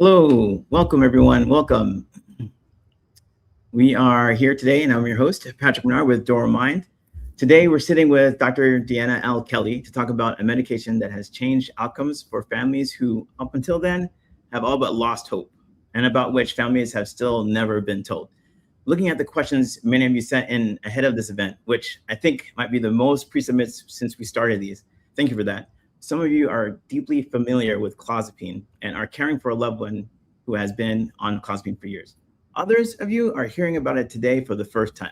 Hello, welcome everyone. Welcome. We are here today, and I'm your host, Patrick Menard with Dora Mind. Today, we're sitting with Dr. Deanna L. Kelly to talk about a medication that has changed outcomes for families who, up until then, have all but lost hope, and about which families have still never been told. Looking at the questions many of you sent in ahead of this event, which I think might be the most pre-submits since we started these. Thank you for that. Some of you are deeply familiar with clozapine and are caring for a loved one who has been on clozapine for years. Others of you are hearing about it today for the first time.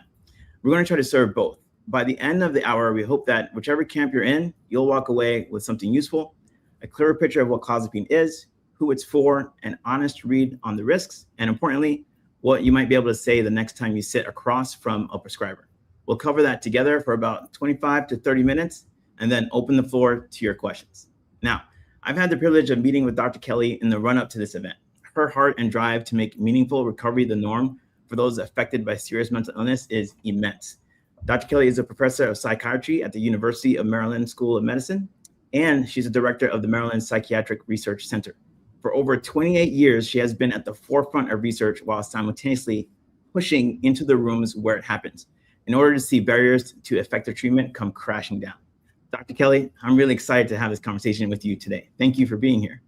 We're going to try to serve both. By the end of the hour, we hope that whichever camp you're in, you'll walk away with something useful, a clearer picture of what clozapine is, who it's for, an honest read on the risks, and importantly, what you might be able to say the next time you sit across from a prescriber. We'll cover that together for about 25 to 30 minutes and then open the floor to your questions. Now, I've had the privilege of meeting with Dr. Kelly in the run-up to this event. Her heart and drive to make meaningful recovery the norm for those affected by serious mental illness is immense. Dr. Kelly is a professor of psychiatry at the University of Maryland School of Medicine, and she's a director of the Maryland Psychiatric Research Center. For over 28 years, she has been at the forefront of research while simultaneously pushing into the rooms where it happens in order to see barriers to effective treatment come crashing down. Dr. Kelly, I'm really excited to have this conversation with you today. Thank you for being here.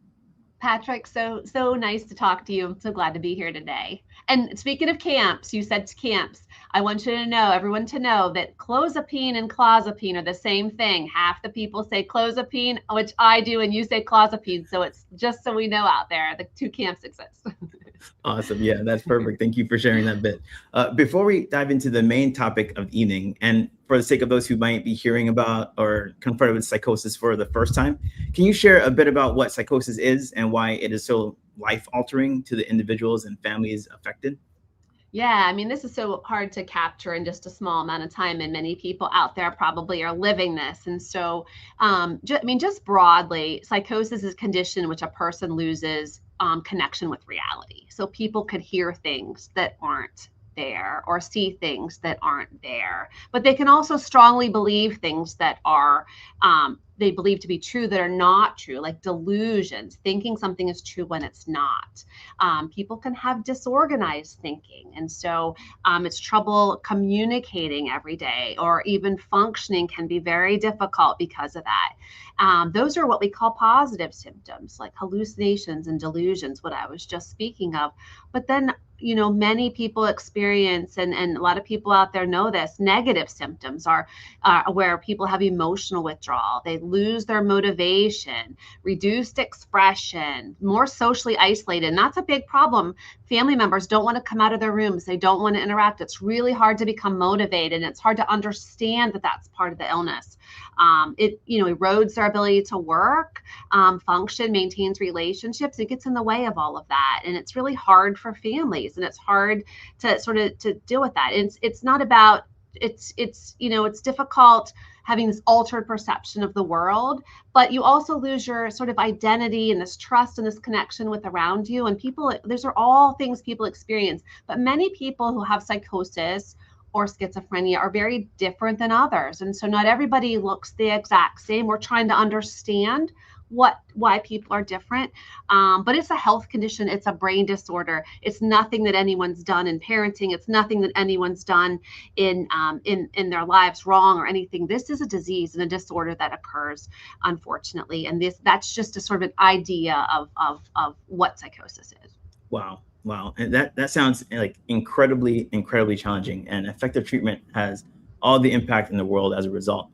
Patrick, so nice to talk to you. I'm so glad to be here today. And speaking of camps, you said camps. I want you to know, everyone to know that clozapine and clozapine are the same thing. Half the people say clozapine, which I do, and you say clozapine. So it's just so we know out there, the two camps exist. Awesome. Yeah, that's perfect. Thank you for sharing that bit. Before we dive into the main topic of the evening, and for the sake of those who might be hearing about or confronted with psychosis for the first time, can you share a bit about what psychosis is and why it is so life-altering to the individuals and families affected? Yeah, I mean, this is so hard to capture in just a small amount of time, and many people out there probably are living this. And so, just broadly, psychosis is a condition in which a person loses connection with reality. So people could hear things that aren't there or see things that aren't there, but they can also strongly believe things that are they believe to be true that are not true, like delusions, thinking something is true when it's not. People can have disorganized thinking. And so it's trouble communicating every day, or even functioning can be very difficult because of that. Those are what we call positive symptoms, like hallucinations and delusions, what I was just speaking of. But then, many people experience, and a lot of people out there know this, negative symptoms are where people have emotional withdrawal. They lose their motivation, reduced expression, more socially isolated. And that's a big problem. Family members don't want to come out of their rooms. They don't want to interact. It's really hard to become motivated, and it's hard to understand that that's part of the illness. It erodes their ability to work, function, maintains relationships. It gets in the way of all of that, and it's really hard for families, and it's hard to sort of to deal with that. It's not about it's difficult having this altered perception of the world, but you also lose your sort of identity and this trust and this connection with around you. And people, those are all things people experience. But many people who have psychosis or schizophrenia are very different than others. And so not everybody looks the exact same. We're trying to understand why people are different, but it's a health condition. It's a brain disorder. It's nothing that anyone's done in parenting. It's nothing that anyone's done in their lives wrong or anything. This is a disease and a disorder that occurs, unfortunately, and that's just a sort of an idea of what psychosis is. Wow, and that sounds like incredibly challenging, and effective treatment has all the impact in the world as a result.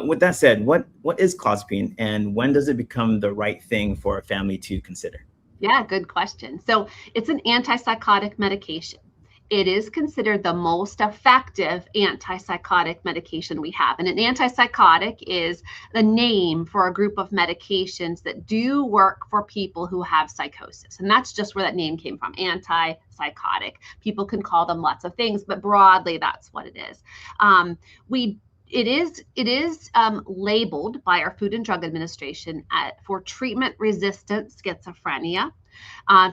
With that said, what is clozapine, and when does it become the right thing for a family to consider? Yeah, good question. So it's an antipsychotic medication. It is considered the most effective antipsychotic medication we have. And an antipsychotic is the name for a group of medications that do work for people who have psychosis. And that's just where that name came from, antipsychotic. People can call them lots of things, but broadly, that's what it is. It is labeled by our Food and Drug Administration for treatment-resistant schizophrenia.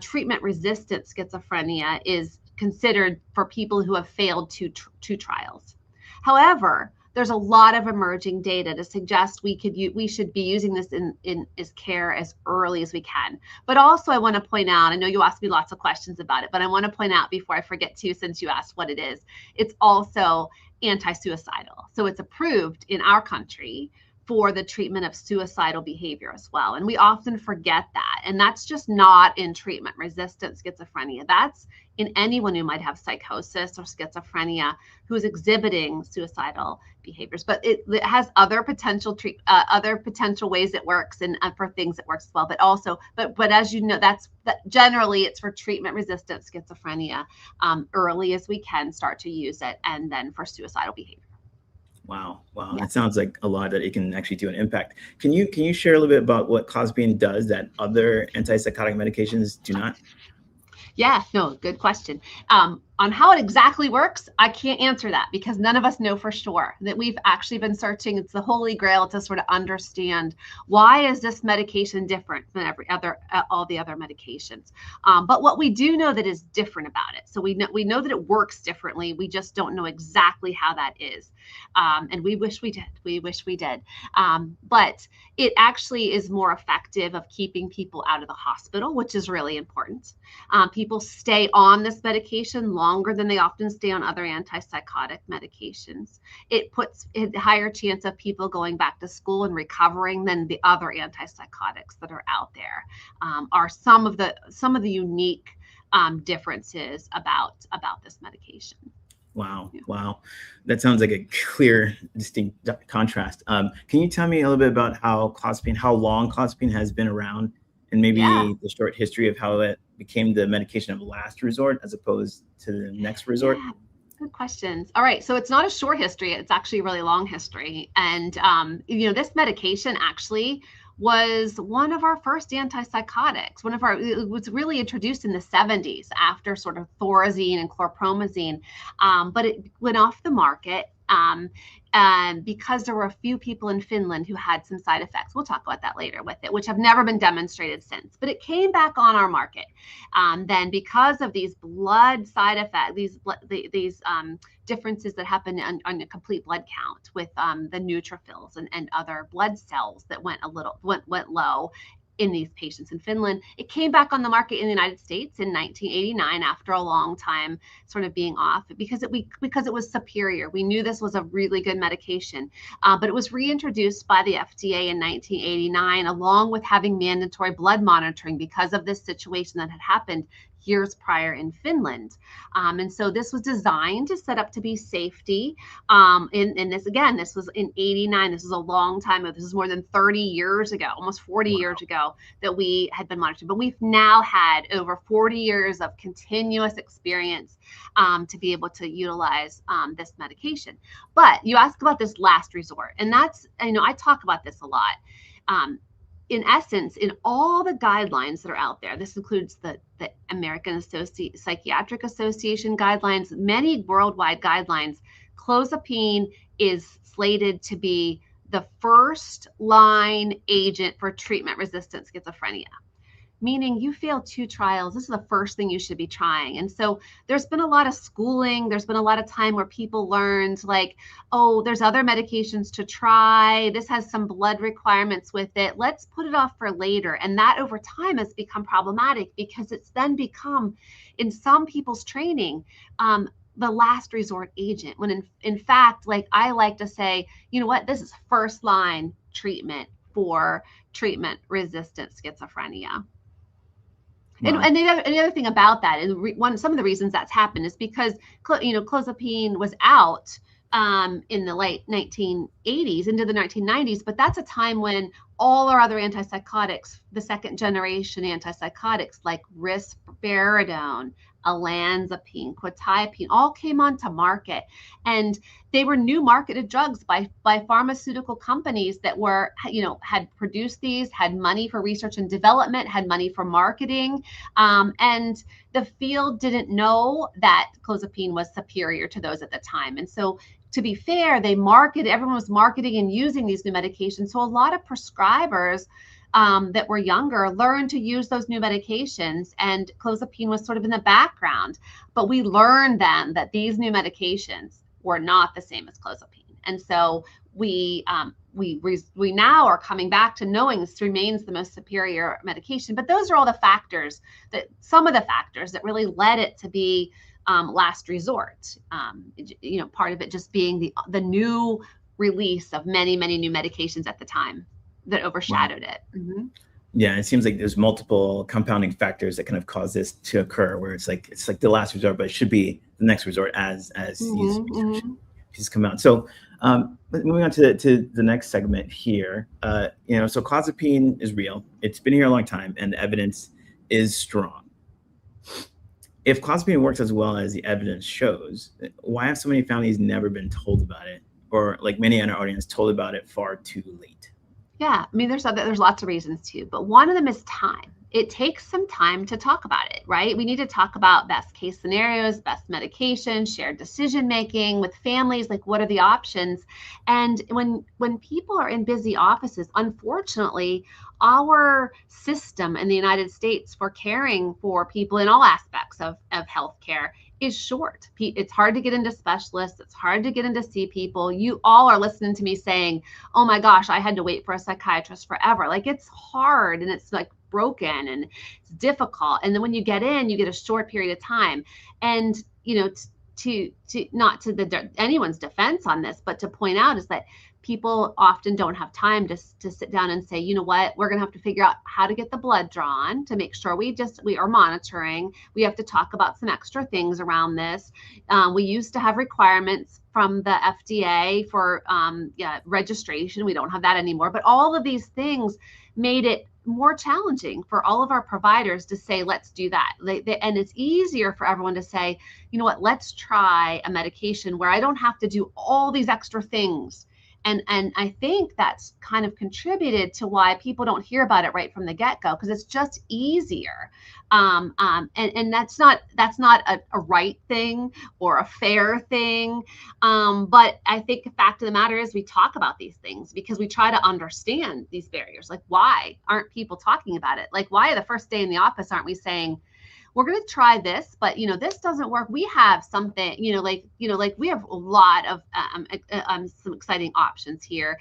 Treatment-resistant schizophrenia is considered for people who have failed two trials. However, there's a lot of emerging data to suggest we should be using this in as care as early as we can. But also I want to point out, I know you asked me lots of questions about it, but I want to point out before I forget to, since you asked what it is, it's also anti-suicidal. So it's approved in our country for the treatment of suicidal behavior as well. And we often forget that. And that's just not in treatment-resistant schizophrenia. That's in anyone who might have psychosis or schizophrenia who is exhibiting suicidal behaviors. But it has other potential ways it works, and for things it works as well. But also, but as you know, that generally it's for treatment-resistant schizophrenia. Early as we can start to use it, and then for suicidal behavior. Wow. Yeah. That sounds like a lot that it can actually do an impact. Can you share a little bit about what clozapine does that other antipsychotic medications do not? Yeah, no, good question. On how it exactly works, I can't answer that because none of us know for sure. That we've actually been searching. It's the holy grail to sort of understand why is this medication different than all the other medications. But what we do know that is different about it. So we know that it works differently. We just don't know exactly how that is. And we wish we did. We wish we did. But it actually is more effective of keeping people out of the hospital, which is really important. People stay on this medication longer than they often stay on other antipsychotic medications. It puts a higher chance of people going back to school and recovering than the other antipsychotics that are out there. Are some of the unique differences about this medication. Wow. Yeah. Wow. That sounds like a clear, distinct contrast. Can you tell me a little bit about how long clozapine has been around, and maybe the short history of how it became the medication of last resort as opposed to the next resort? Yeah, good questions. All right, so it's not a short history; it's actually a really long history. And this medication actually was one of our first antipsychotics. It was really introduced in the 70s after sort of thorazine and chlorpromazine, but it went off the market. And because there were a few people in Finland who had some side effects. We'll talk about that later with it, which have never been demonstrated since. But it came back on our market. Then because of these blood side effects, these differences that happen on a complete blood count with the neutrophils and other blood cells that went low in these patients in Finland. It came back on the market in the United States in 1989 after a long time sort of being off because it was superior. We knew this was a really good medication, but it was reintroduced by the FDA in 1989 along with having mandatory blood monitoring because of this situation that had happened years prior in Finland. And so this was designed to set up to be safety. And this was in 89. This was a long time ago. This is more than 30 years ago, almost 40 years ago that we had been monitored. But we've now had over 40 years of continuous experience to be able to utilize this medication. But you ask about this last resort, and that's, I talk about this a lot. In essence, in all the guidelines that are out there, this includes the American Psychiatric Association guidelines, many worldwide guidelines, clozapine is slated to be the first line agent for treatment-resistant schizophrenia. Meaning you failed 2 trials, this is the first thing you should be trying. And so there's been a lot of schooling. There's been a lot of time where people learned like, oh, there's other medications to try. This has some blood requirements with it. Let's put it off for later. And that over time has become problematic because it's then become, in some people's training, the last resort agent. When in fact, like I like to say, you know what, this is first line treatment for treatment-resistant schizophrenia. Wow. And the other thing about that is some of the reasons that's happened is because clozapine was out in the late 1980s into the 1990s, but that's a time when all our other antipsychotics, the second generation antipsychotics like risperidone, olanzapine, quetiapine, all came onto market, and they were new marketed drugs by pharmaceutical companies that were, had produced these, had money for research and development, had money for marketing, and the field didn't know that clozapine was superior to those at the time. And so, to be fair, everyone was marketing and using these new medications. So a lot of prescribers that were younger learned to use those new medications, and clozapine was sort of in the background. But we learned then that these new medications were not the same as clozapine. And so we now are coming back to knowing this remains the most superior medication. But those are all the factors some of the factors that really led it to be last resort. Part of it just being the new release of many new medications at the time that overshadowed it. Mm-hmm. Yeah, it seems like there's multiple compounding factors that kind of cause this to occur, where it's like the last resort, but it should be the next resort as these research pieces come out. So moving on to the next segment here, so clozapine is real. It's been here a long time, and the evidence is strong. If clozapine works as well as the evidence shows, why have so many families never been told about it, or like many in our audience, told about it far too late? Yeah, I mean, there's lots of reasons too, but one of them is time. It takes some time to talk about it, right? We need to talk about best case scenarios, best medication, shared decision making with families, like what are the options? And when people are in busy offices, unfortunately, our system in the United States for caring for people in all aspects of healthcare is short. It's hard to get into specialists. It's hard to get in to see people. You all are listening to me saying, oh my gosh, I had to wait for a psychiatrist forever. Like, it's hard and it's like broken and it's difficult. And then when you get in, you get a short period of time. And, to not to anyone's defense on this, but to point out is that people often don't have time to sit down and say, you know what, we're going to have to figure out how to get the blood drawn to make sure we are monitoring. We have to talk about some extra things around this. We used to have requirements from the FDA for registration. We don't have that anymore. But all of these things made it more challenging for all of our providers to say, let's do that. And it's easier for everyone to say, you know what, let's try a medication where I don't have to do all these extra things. And I think that's kind of contributed to why people don't hear about it right from the get-go, because it's just easier. And that's not a right thing or a fair thing. But I think the fact of the matter is we talk about these things because we try to understand these barriers. Like, why aren't people talking about it? Like, why the first day in the office aren't we saying, we're going to try this, but this doesn't work. We have something, we have a lot of some exciting options here.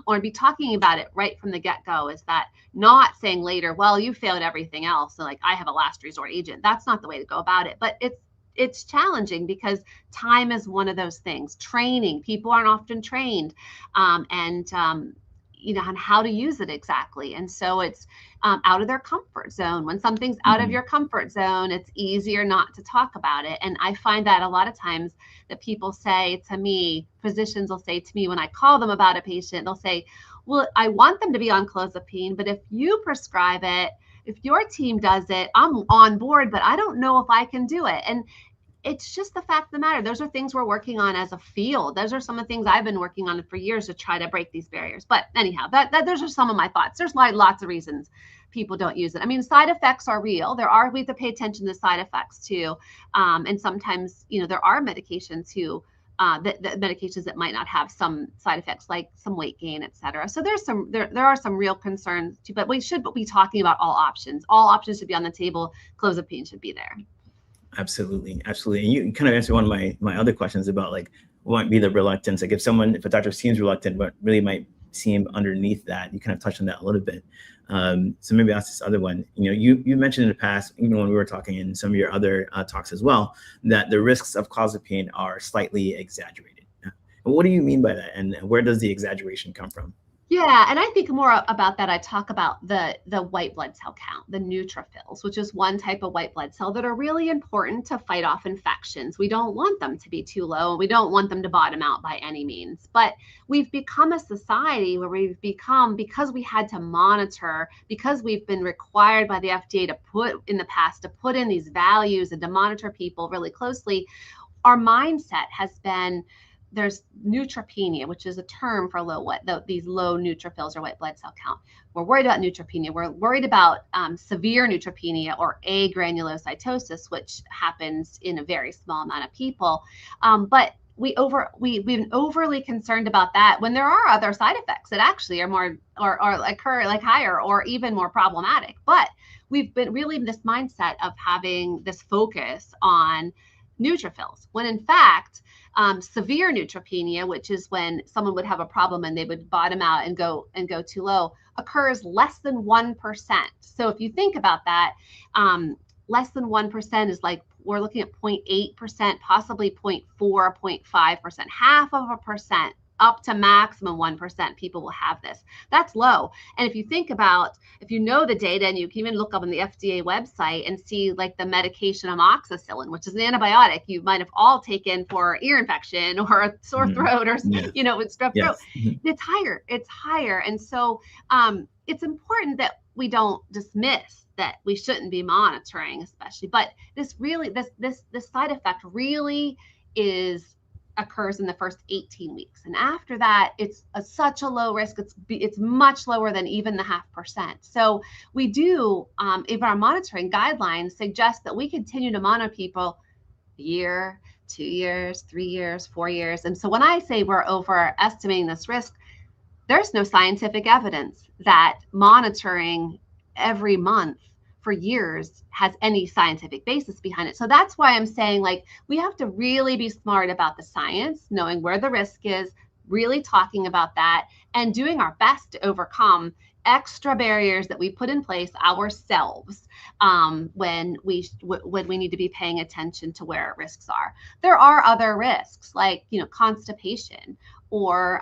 Or be talking about it right from the get-go. Is that not saying later, well, you failed everything else, so like I have a last resort agent. That's not the way to go about it. But it's challenging because time is one of those things. Training, people aren't often trained, on how to use it exactly. And so it's out of their comfort zone. When something's out of your comfort zone, it's easier not to talk about it. And I find that a lot of times that people say to me, physicians will say to me when I call them about a patient, they'll say, well, I want them to be on clozapine, but if you prescribe it, if your team does it, I'm on board, but I don't know if I can do it. And it's just the fact of the matter. Those are things we're working on as a field. Those are some of the things I've been working on for years to try to break these barriers. But anyhow, those are some of my thoughts. There's lots of reasons people don't use it. I mean, side effects are real. We have to pay attention to side effects too. And sometimes, there are medications the medications that might not have some side effects, like some weight gain, et cetera. So there are some real concerns too, but we should be talking about all options. All options should be on the table. Clozapine should be there. Absolutely. And you kind of answered one of my other questions about like what might be the reluctance. Like if a doctor seems reluctant, but really might seem underneath that. You kind of touched on that a little bit. So maybe ask this other one. You mentioned in the past, even when we were talking in some of your other talks as well, that the risks of clozapine are slightly exaggerated. What do you mean by that? And where does the exaggeration come from? Yeah, and I think more about that. I talk about the white blood cell count, the neutrophils, which is one type of white blood cell that are really important to fight off infections. We don't want them to be too low, and we don't want them to bottom out by any means. But we've become a society where because we had to monitor, because we've been required by the FDA to put in these values and to monitor people really closely, our mindset has been, there's neutropenia, which is a term for these low neutrophils or white blood cell count. We're worried about neutropenia. We're worried about severe neutropenia or agranulocytosis, which happens in a very small amount of people. But we've been overly concerned about that when there are other side effects that actually are more or occur like higher or even more problematic. But we've been really in this mindset of having this focus on neutrophils, when in fact, Severe neutropenia, which is when someone would have a problem and they would bottom out and go too low, occurs less than 1%. So if you think about that, less than 1% is like, we're looking at 0.8%, possibly 0.4, 0.5%, half of a percent, up to maximum 1% people will have this. That's low. And if you think about, if you know the data, and you can even look up on the FDA website and see like the medication amoxicillin, which is an antibiotic you might have all taken for ear infection or a sore throat, or with strep throat. It's higher. And so it's important that we don't dismiss that we shouldn't be monitoring, especially, but this side effect really occurs in the first 18 weeks. And after that, it's such a low risk. It's much lower than even the 0.5%. So we do, if our monitoring guidelines suggest that we continue to monitor people a year, 2 years, 3 years, 4 years. And so when I say we're overestimating this risk, there's no scientific evidence that monitoring every month for years has any scientific basis behind it. So that's why I'm saying, like, we have to really be smart about the science, knowing where the risk is, really talking about that, and doing our best to overcome extra barriers that we put in place ourselves when we need to be paying attention to where our risks are. There are other risks, like constipation, or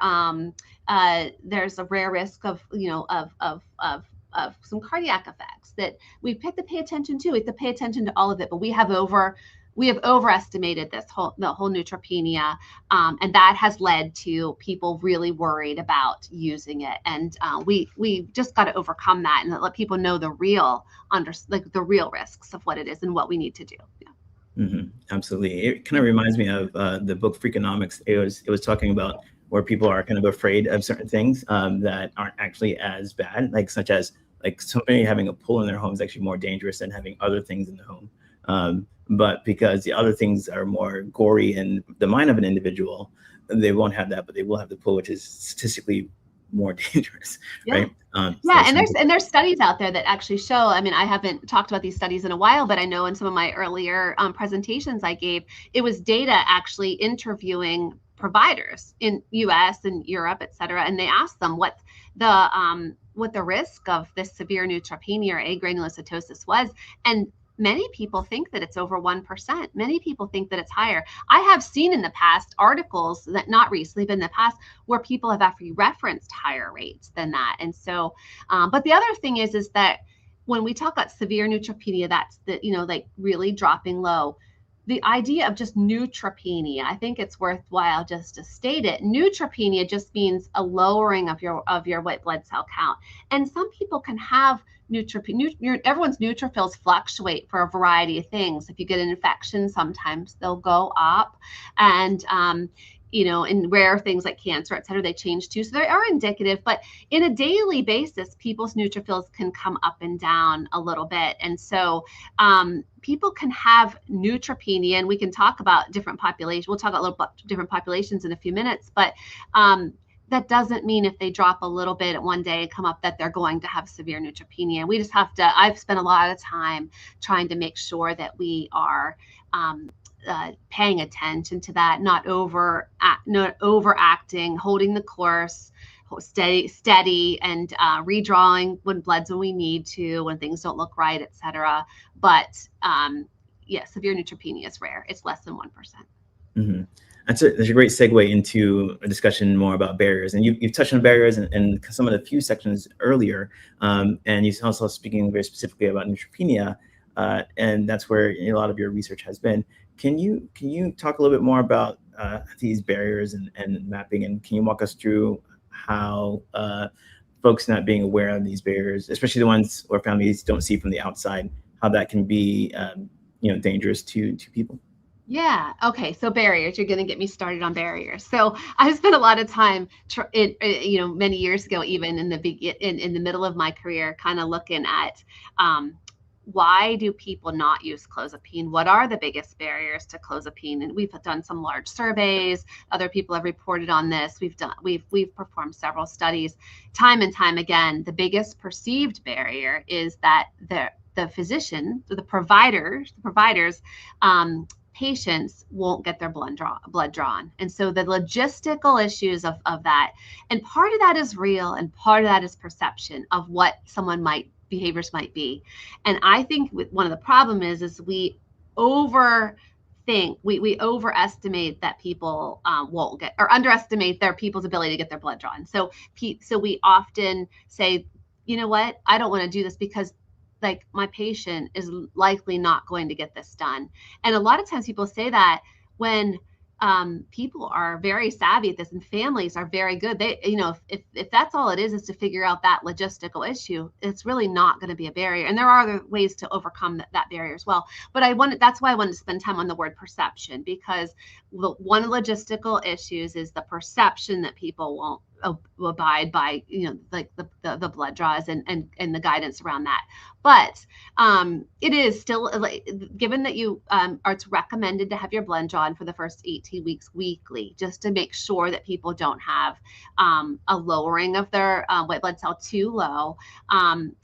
there's a rare risk of some cardiac effects that we have to pay attention to. We have to pay attention to all of it, but we have overestimated the whole neutropenia, and that has led to people really worried about using it. And we just got to overcome that and let people know the real risks of what it is and what we need to do. Absolutely. It kind of reminds me of the book Freakonomics. It was talking about where people are kind of afraid of certain things that aren't actually as bad, such as somebody having a pool in their home is actually more dangerous than having other things in the home. But because the other things are more gory in the mind of an individual, they won't have that, but they will have the pool, which is statistically more dangerous, right? And there's studies out there that actually show. I mean, I haven't talked about these studies in a while, but I know in some of my earlier presentations I gave, it was data actually interviewing providers in US and Europe, et cetera, and they asked them what the risk of this severe neutropenia or agranulocytosis was, and many people think that it's over 1%. Many people think that it's higher. I have seen in the past articles, that not recently, but in the past, where people have actually referenced higher rates than that. And so, but the other thing is that when we talk about severe neutropenia, that's really dropping low. The idea of just neutropenia, I think it's worthwhile just to state it. Neutropenia just means a lowering of your white blood cell count. And some people can have neutropenia. Everyone's neutrophils fluctuate for a variety of things. If you get an infection, sometimes they'll go up. And in rare things like cancer, et cetera, they change too. So they are indicative, but in a daily basis, people's neutrophils can come up and down a little bit. And so people can have neutropenia, and we can talk about different populations. We'll talk a little about different populations in a few minutes, but that doesn't mean if they drop a little bit one day and come up that they're going to have severe neutropenia. We just have to, I've spent a lot of time trying to make sure that we are paying attention to that, not overacting, holding the course, steady, and redrawing when we need to, when things don't look right, et cetera. But severe neutropenia is rare. It's less than 1%. Mm-hmm. That's a great segue into a discussion more about barriers. And you've touched on barriers in some of the few sections earlier. And you're also speaking very specifically about neutropenia. And that's where a lot of your research has been. Can you talk a little bit more about these barriers and mapping? And can you walk us through how folks not being aware of these barriers, especially the ones where families don't see from the outside, how that can be dangerous to people? Yeah. Okay. So barriers, you're going to get me started on barriers. So I spent a lot of time, many years ago, even in the middle of my career, kind of looking at why do people not use clozapine? What are the biggest barriers to clozapine? And we've done some large surveys. Other people have reported on this. We've performed several studies. Time and time again, the biggest perceived barrier is that the physician, the providers, patients won't get their blood drawn. And so the logistical issues of that, and part of that is real and part of that is perception of what behaviors might be. And I think one of the problem is we overestimate that people won't get, or underestimate people's ability to get their blood drawn. So we often say, you know what, I don't want to do this because like my patient is likely not going to get this done. And a lot of times people say that when people are very savvy at this and families are very good. They, if that's all it is to figure out that logistical issue, it's really not going to be a barrier. And there are other ways to overcome that barrier as well. But that's why I wanted to spend time on the word perception, because one logistical issues is the perception that people won't abide by, like the blood draws and the guidance around that. But it is still, given that it's recommended to have your blood drawn for the first 18 weeks weekly, just to make sure that people don't have a lowering of their white blood cell too low.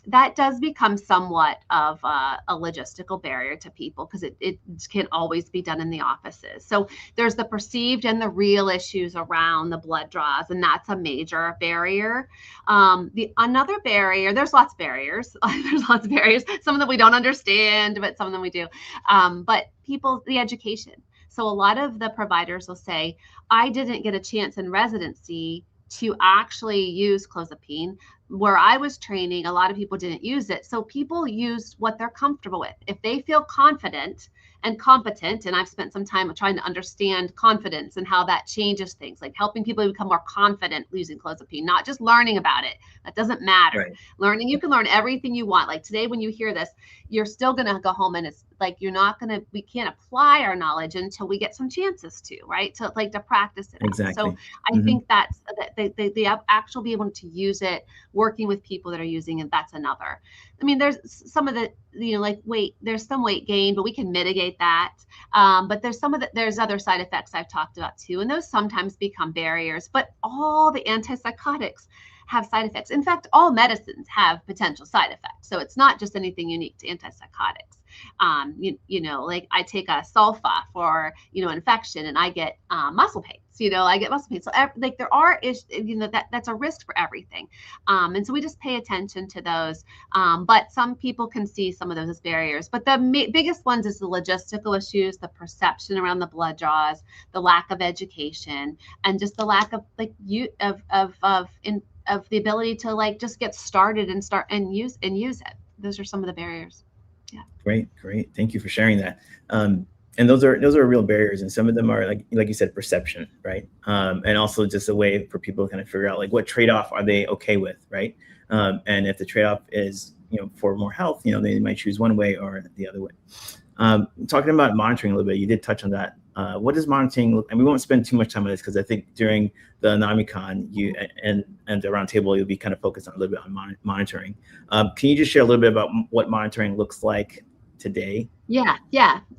That does become somewhat of a logistical barrier to people, because it can't always be done in the offices. So there's the perceived and the real issues around the blood draws, and that's a major barrier. Another barrier, there's lots of barriers. There's lots of barriers. Some of them we don't understand, but some of them we do. But the education. So a lot of the providers will say, I didn't get a chance in residency to actually use clozapine. Where I was training, a lot of people didn't use it. So people use what they're comfortable with. If they feel confident and competent, and I've spent some time trying to understand confidence and how that changes things, like helping people become more confident using clozapine, not just learning about it. That doesn't matter. Right. You can learn everything you want. Like today, when you hear this, you're still going to go home and it's like, we can't apply our knowledge until we get some chances to, right? To practice it. Exactly. So I think that's the actual be able to use it, working with people that are using it. That's another. I mean, there's some of the, there's some weight gain, but we can mitigate that. But there's other side effects I've talked about too. And those sometimes become barriers, but all the antipsychotics have side effects. In fact, all medicines have potential side effects. So it's not just anything unique to antipsychotics. Like I take a sulfa for, infection, and I get muscle pains. I get muscle pains. So there are issues, that's a risk for everything. And so we just pay attention to those. But some people can see some of those as barriers. But the biggest ones is the logistical issues, the perception around the blood draws, the lack of education, and just the lack of of the ability to just get started and use it. Those are some of the barriers. Yeah. Great. Thank you for sharing that. And those are real barriers, and some of them are like you said, perception, right? And also just a way for people to kind of figure out what trade-off are they okay with, right? And if the trade-off is for more health, they might choose one way or the other way. Talking about monitoring a little bit, you did touch on that. What does monitoring look? And we won't spend too much time on this because I think during the NAMICon and the roundtable, you'll be kind of focused on a little bit on monitoring. Can you just share a little bit about what monitoring looks like today? Yeah.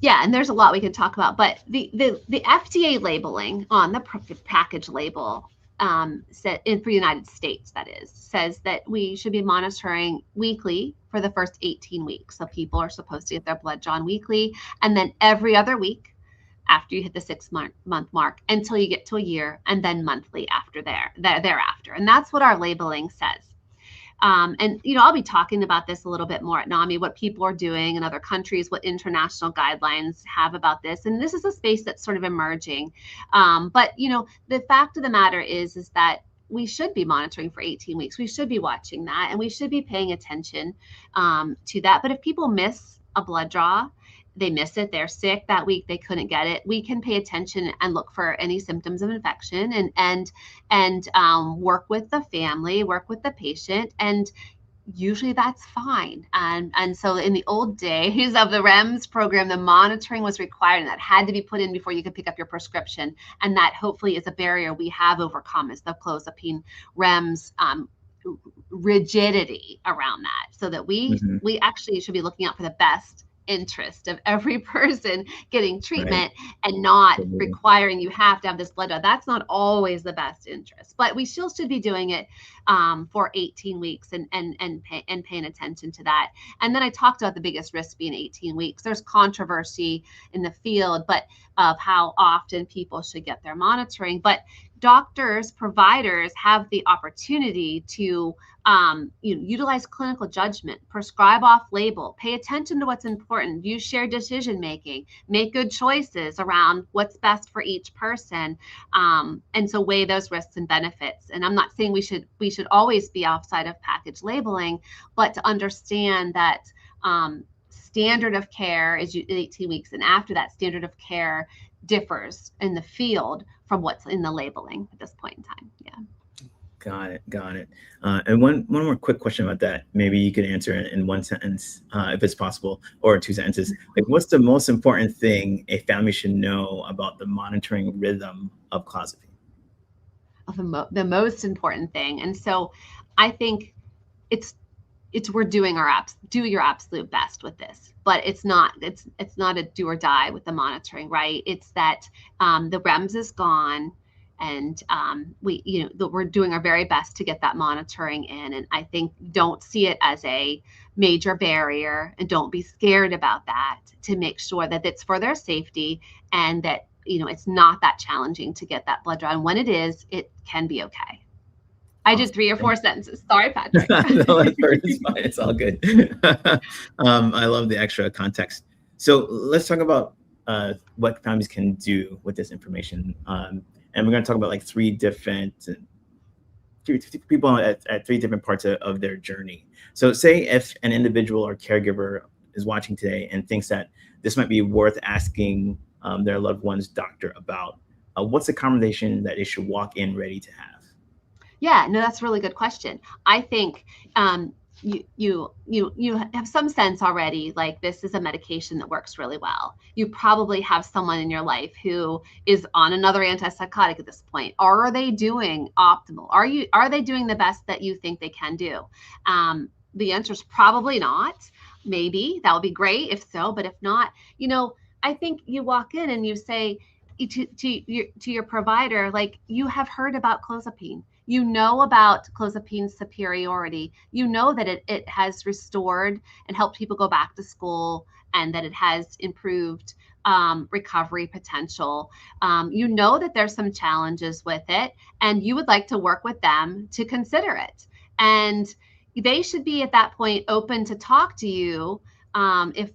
And there's a lot we could talk about, but the FDA labeling on the package label for the United States, says that we should be monitoring weekly for the first 18 weeks. So people are supposed to get their blood drawn weekly, and then every other week after you hit the 6-month mark until you get to a year, and then monthly thereafter. And that's what our labeling says. And I'll be talking about this a little bit more at NAMI, what people are doing in other countries, what international guidelines have about this. And this is a space that's sort of emerging. But the fact of the matter is that we should be monitoring for 18 weeks. We should be watching that, and we should be paying attention to that. But if people miss a blood draw, they miss it, they're sick that week, they couldn't get it, we can pay attention and look for any symptoms of infection and work with the family, work with the patient, and usually that's fine. And so in the old days of the REMS program, the monitoring was required, and that had to be put in before you could pick up your prescription. And that hopefully is a barrier we have overcome, is the clozapine REMS rigidity around that, so that we actually should be looking out for the best interest of every person getting treatment, Right. and not Absolutely. requiring you have to have this blood draw. That's not always the best interest, but we still should be doing it for 18 weeks and paying attention to that. And then I talked about the biggest risk being 18 weeks. There's controversy in the field, but of how often people should get their monitoring. But doctors, providers have the opportunity to utilize clinical judgment, prescribe off label, pay attention to what's important, use shared decision making, make good choices around what's best for each person, and so weigh those risks and benefits. And I'm not saying we should always be outside of package labeling, but to understand that standard of care is 18 weeks, and after that, standard of care differs in the field from what's in the labeling at this point in time. Yeah. Got it. Got it. And one more quick question about that. Maybe you could answer in one sentence, if it's possible, or two sentences. Like, what's the most important thing a family should know about the monitoring rhythm of clozapine? The most important thing, and so I think it's we're doing do your absolute best with this, but it's not a do or die with the monitoring, right? It's that the REMS is gone, and we're doing our very best to get that monitoring in. And I think don't see it as a major barrier, and don't be scared about that, to make sure that it's for their safety, and that it's not that challenging to get that blood draw. And when it is, it can be okay. I did 3 or 4 sentences. Sorry, Patrick. No, that's fine. It's fine. It's all good. I love the extra context. So let's talk about what families can do with this information. And we're going to talk about like 3 different people at 3 different parts of their journey. So say if an individual or caregiver is watching today and thinks that this might be worth asking their loved one's doctor about, what's the conversation that they should walk in ready to have? Yeah, no, that's a really good question. I think you have some sense already, like this is a medication that works really well. You probably have someone in your life who is on another antipsychotic at this point. Are they doing optimal? Are they doing the best that you think they can do? The answer is probably not. Maybe that would be great if so, but if not, I think you walk in and you say to your provider, like, you have heard about clozapine. You know about clozapine's superiority. You know that it has restored and helped people go back to school, and that it has improved recovery potential. You know that there's some challenges with it, and you would like to work with them to consider it. And they should be at that point open to talk to you, if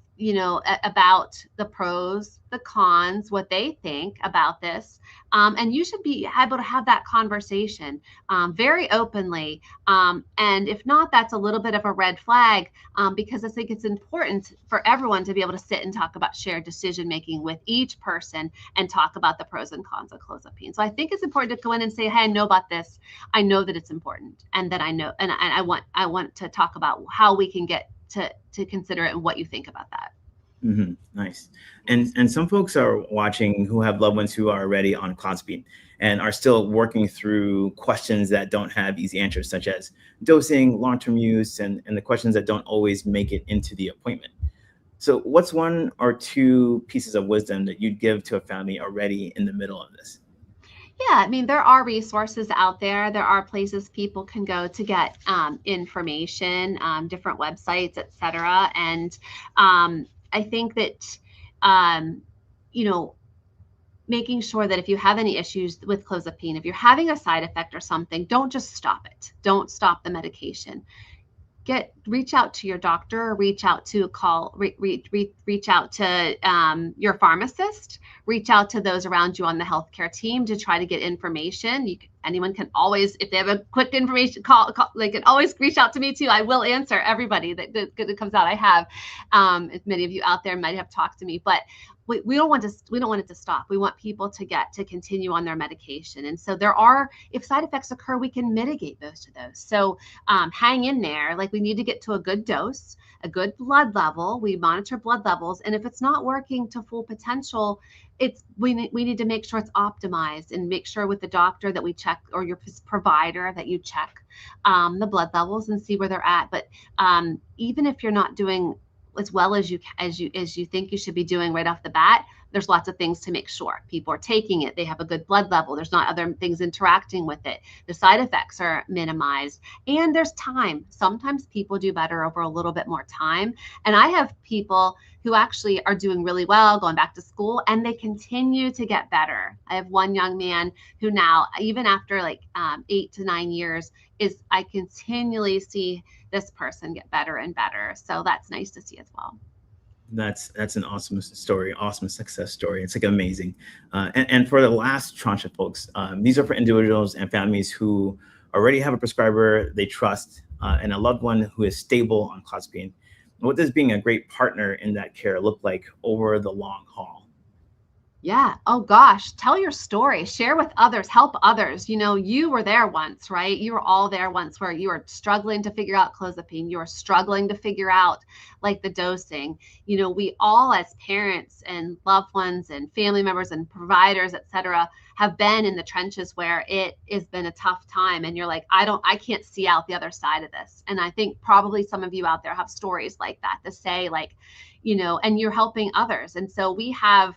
about the pros, the cons, what they think about this. And you should be able to have that conversation very openly. And if not, that's a little bit of a red flag, because I think it's important for everyone to be able to sit and talk about shared decision making with each person, and talk about the pros and cons of clozapine. So I think it's important to go in and say, hey, I know about this. I know that it's important, and that I know, and I want to talk about how we can get to consider it, and what you think about that. Mm-hmm. Nice. And some folks are watching who have loved ones who are already on clozapine and are still working through questions that don't have easy answers, such as dosing, long-term use, and the questions that don't always make it into the appointment. So what's 1 or 2 pieces of wisdom that you'd give to a family already in the middle of this? Yeah, I mean, there are resources out there. There are places people can go to get information, different websites, et cetera. And I think that, making sure that if you have any issues with clozapine, if you're having a side effect or something, don't just stop it. Don't stop the medication. Reach out to your doctor, reach out to your pharmacist, reach out to those around you on the healthcare team to try to get information. Anyone can always, if they have a quick information call, they can always reach out to me too. I will answer everybody that comes out. I have, many of you out there might have talked to me, but we don't want it to stop. We want people to continue on their medication. And so if side effects occur, we can mitigate those. So hang in there. Like, we need to get to a good dose, a good blood level. We monitor blood levels. And if it's not working to full potential, we need to make sure it's optimized, and make sure with the doctor that we check, or your provider that you check the blood levels and see where they're at. But even if you're not doing as well as you think you should be doing right off the bat, there's lots of things to make sure people are taking it. They have a good blood level. There's not other things interacting with it. The side effects are minimized, and there's time. Sometimes people do better over a little bit more time. And I have people who actually are doing really well, going back to school, and they continue to get better. I have one young man who now, even after like 8 to 9 years, I continually see this person get better and better. So that's nice to see as well. That's an awesome story, awesome success story. It's like amazing. And for the last tranche of folks, these are for individuals and families who already have a prescriber they trust and a loved one who is stable on clozapine. What does being a great partner in that care look like over the long haul? Yeah. Oh gosh, tell your story, share with others, help others. You were there once, right? You were all there once where you were struggling to figure out clozapine. You were struggling to figure out like the dosing. We all as parents and loved ones and family members and providers, et cetera, have been in the trenches where it has been a tough time. And you're like, I can't see out the other side of this. And I think probably some of you out there have stories like that to say like, and you're helping others. And so we have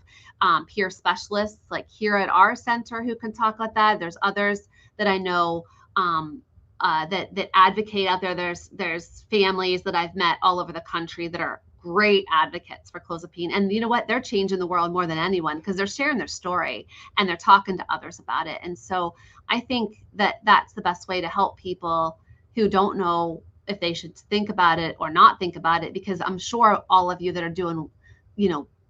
peer specialists like here at our center who can talk about that. There's others that I know that advocate out there. There's families that I've met all over the country that are great advocates for clozapine. And you know what? They're changing the world more than anyone because they're sharing their story and they're talking to others about it. And so I think that that's the best way to help people who don't know if they should think about it or not think about it, because I'm sure all of you that are doing,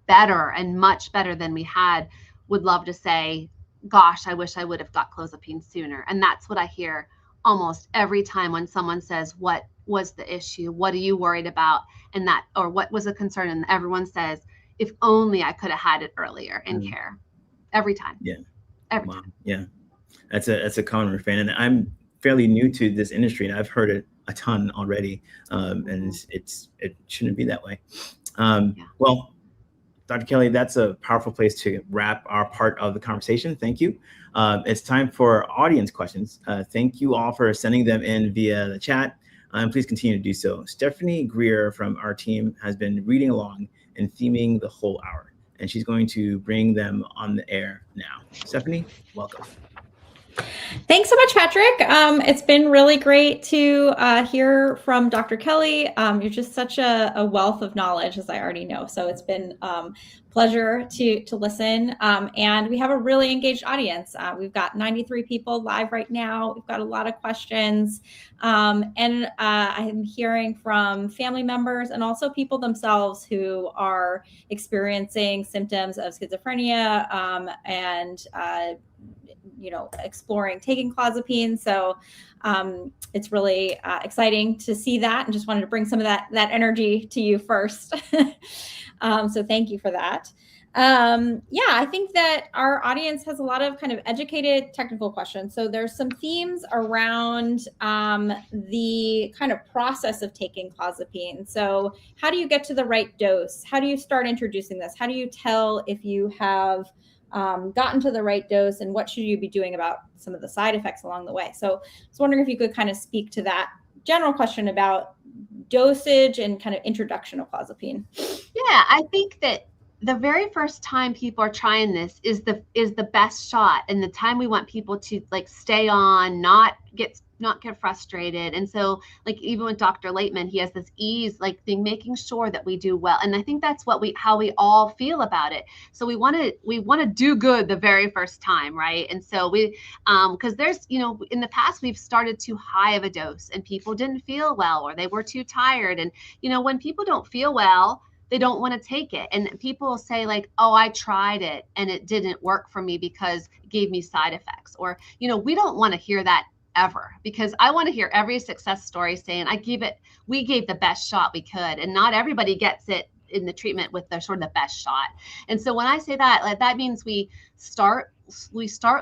better and much better than we had would love to say, gosh, I wish I would have got clozapine sooner. And that's what I hear almost every time when someone says, what was the issue? What are you worried about? And that, or what was a concern? And everyone says, if only I could have had it earlier in care. Every time. Yeah. Every time. Yeah. That's a common refrain. And I'm fairly new to this industry and I've heard it a ton already. And it shouldn't be that way. Well, Dr. Kelly, that's a powerful place to wrap our part of the conversation. Thank you. It's time for audience questions. Thank you all for sending them in via the chat. And please continue to do so. Stephanie Greer from our team has been reading along and theming the whole hour, and she's going to bring them on the air now. Stephanie, welcome. Thanks so much, Patrick. It's been really great to hear from Dr. Kelly. You're just such a wealth of knowledge, as I already know. So it's been pleasure to listen. And we have a really engaged audience. We've got 93 people live right now. We've got a lot of questions. And I'm hearing from family members and also people themselves who are experiencing symptoms of schizophrenia and exploring taking clozapine. So it's really exciting to see that, and just wanted to bring some of that energy to you first. So thank you for that. I think that our audience has a lot of kind of educated technical questions. So there's some themes around the kind of process of taking clozapine. So how do you get to the right dose? How do you start introducing this? How do you tell if you have gotten to the right dose, and what should you be doing about some of the side effects along the way? So I was wondering if you could kind of speak to that general question about dosage and kind of introduction of clozapine. Yeah, I think that the very first time people are trying this is the best shot, and the time we want people to like stay on, not get frustrated. And so like even with Dr. Laitman, he has this ease like thing, making sure that we do well. And I think that's how we all feel about it. So we want to do good the very first time, right? And so we because there's in the past we've started too high of a dose and people didn't feel well, or they were too tired. And when people don't feel well, they don't want to take it. And people will say like, oh, I tried it and it didn't work for me because it gave me side effects. Or, we don't want to hear that ever, because I want to hear every success story saying we gave the best shot we could. And not everybody gets it in the treatment with the sort of the best shot. And so when I say that, like, that means we start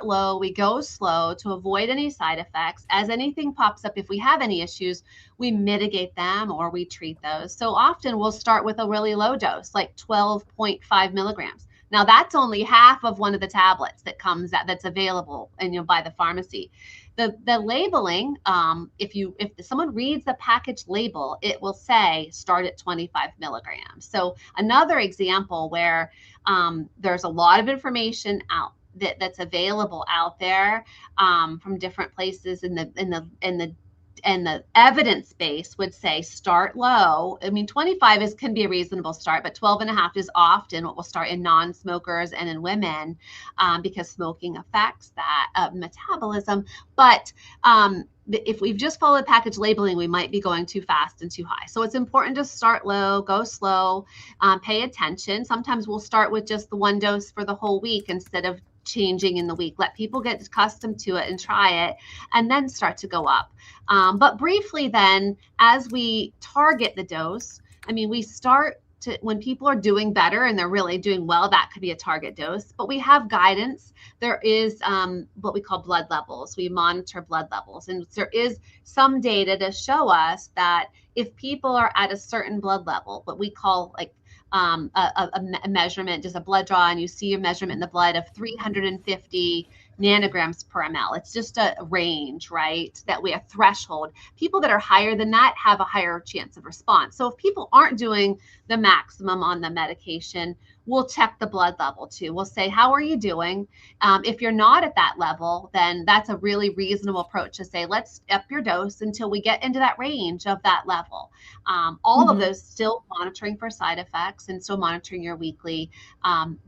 low, we go slow to avoid any side effects. As anything pops up, if we have any issues, we mitigate them or we treat those. So often we'll start with a really low dose, like 12.5 milligrams. Now that's only half of one of the tablets that comes that's available and by the pharmacy. The labeling, if someone reads the package label, it will say start at 25 milligrams. So another example where there's a lot of information that's available out there from different places in the evidence base would say start low. I mean, 25 can be a reasonable start, but 12.5 is often what will start in non-smokers and in women because smoking affects that metabolism. But if we've just followed package labeling, we might be going too fast and too high. So it's important to start low, go slow, pay attention. Sometimes we'll start with just the one dose for the whole week instead of changing in the week. Let people get accustomed to it and try it and then start to go up. But briefly then, as we target the dose, I mean, we start to, when people are doing better and they're really doing well, that could be a target dose, but we have guidance. There is what we call blood levels. We monitor blood levels, and there is some data to show us that if people are at a certain blood level, what we call like a measurement, just a blood draw, and you see a measurement in the blood of 350 nanograms per ml. It's just a range, right? That we have threshold. People that are higher than that have a higher chance of response. So if people aren't doing the maximum on the medication, we'll check the blood level too. We'll say, how are you doing? If you're not at that level, then that's a really reasonable approach to say, let's up your dose until we get into that range of that level. All of those still monitoring for side effects and still monitoring your weekly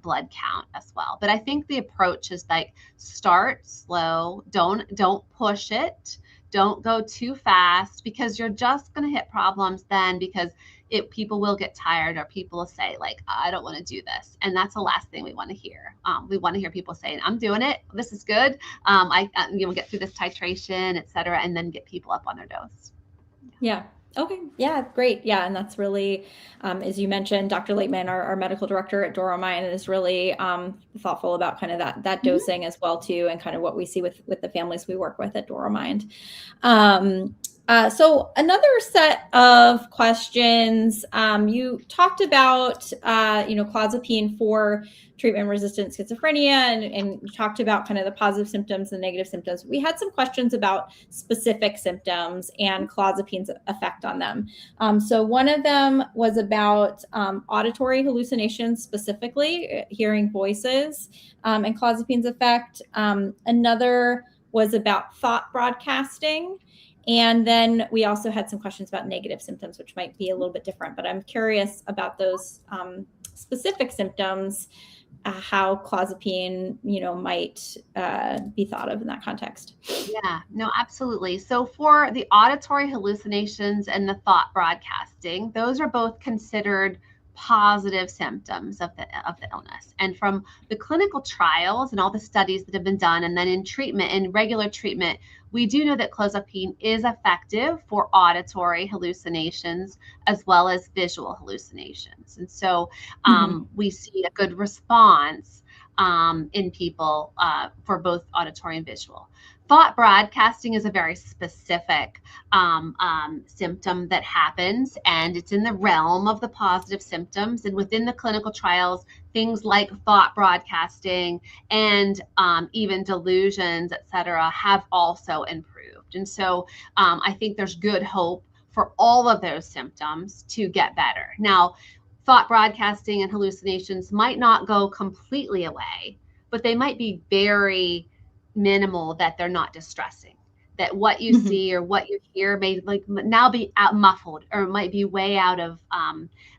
blood count as well. But I think the approach is like start slow, don't push it, don't go too fast, because you're just going to hit problems then, because people will get tired, or people will say like, I don't want to do this. And that's the last thing we want to hear. We want to hear people saying, I'm doing it. This is good. I get through this titration, et cetera, and then get people up on their dose. Yeah. Okay. Yeah. Great. Yeah. And that's really, as you mentioned, Dr. Laitman, our medical director at Doramind, is really thoughtful about kind of that dosing as well too, and kind of what we see with the families we work with at Doramind. So another set of questions, you talked about, Clozapine for treatment-resistant schizophrenia, and you talked about kind of the positive symptoms and negative symptoms. We had some questions about specific symptoms and Clozapine's effect on them. So one of them was about auditory hallucinations, specifically hearing voices, and Clozapine's effect. Another was about thought broadcasting. And then we also had some questions about negative symptoms, which might be a little bit different, but I'm curious about those specific symptoms, how Clozapine, might be thought of in that context. Yeah, no, absolutely. So for the auditory hallucinations and the thought broadcasting, those are both considered positive symptoms of the illness. And from the clinical trials and all the studies that have been done, and then in treatment, in regular treatment, we do know that Clozapine is effective for auditory hallucinations as well as visual hallucinations. And so we see a good response in people for both auditory and visual. Thought broadcasting is a very specific symptom that happens, and it's in the realm of the positive symptoms. And within the clinical trials, things like thought broadcasting and even delusions, et cetera, have also improved. And so I think there's good hope for all of those symptoms to get better. Now, thought broadcasting and hallucinations might not go completely away, but they might be very minimal, that they're not distressing, that what you see or what you hear may now be out muffled, or it might be way out of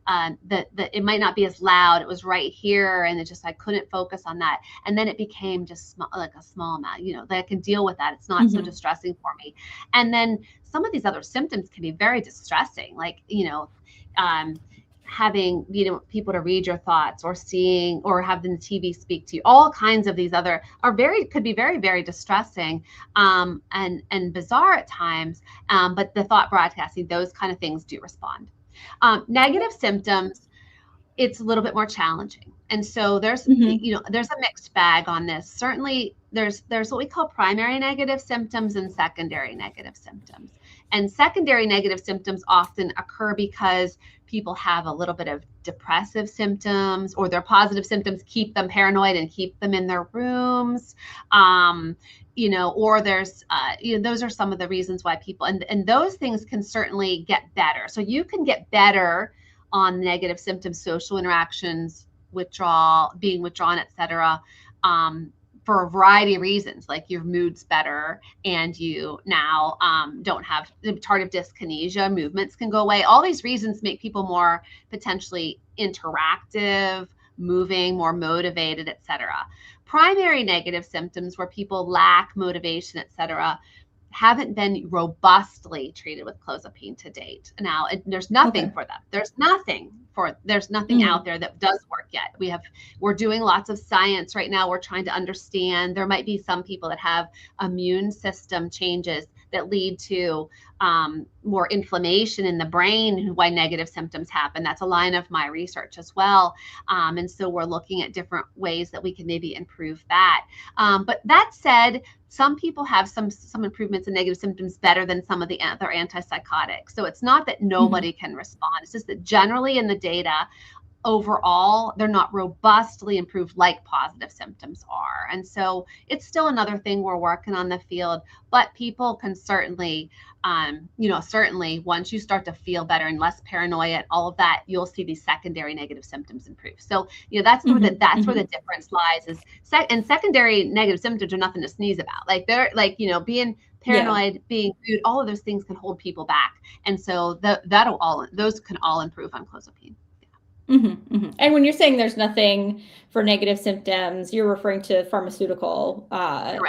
it might not be as loud. It was right here, and I couldn't focus on that, and then it became just like a small amount, that I can deal with that. It's not so distressing for me. And then some of these other symptoms can be very distressing, like having people to read your thoughts, or seeing, or having the TV speak to you. All kinds of these other could be very, very distressing and bizarre at times. But the thought broadcasting, those kind of things do respond. Negative symptoms, it's a little bit more challenging. And so there's there's a mixed bag on this. Certainly there's what we call primary negative symptoms and secondary negative symptoms. And secondary negative symptoms often occur because people have a little bit of depressive symptoms, or their positive symptoms keep them paranoid and keep them in their rooms. Or there's, those are some of the reasons why people, and those things can certainly get better. So you can get better on negative symptoms, social interactions, withdrawal, being withdrawn, etc., for a variety of reasons, like your mood's better and you now don't have the tardive dyskinesia, movements can go away. All these reasons make people more potentially interactive, moving, more motivated, etc. Primary negative symptoms, where people lack motivation, etc., haven't been robustly treated with clozapine to date. Now, there's nothing for them. There's nothing out there that does work yet. We're doing lots of science right now. We're trying to understand. There might be some people that have immune system changes that lead to more inflammation in the brain, why negative symptoms happen. That's a line of my research as well. And so we're looking at different ways that we can maybe improve that. But that said, some people have some improvements in negative symptoms better than some of the other antipsychotics. So it's not that nobody can respond. It's just that generally in the data, overall, they're not robustly improved like positive symptoms are. And so it's still another thing we're working on the field, but people can certainly, certainly once you start to feel better and less paranoia, all of that, you'll see these secondary negative symptoms improve. So, that's where the difference lies is and secondary negative symptoms are nothing to sneeze about. Like they're like, being paranoid, being mood, all of those things can hold people back. And so those can all improve on clozapine. And when you're saying there's nothing for negative symptoms, you're referring to pharmaceutical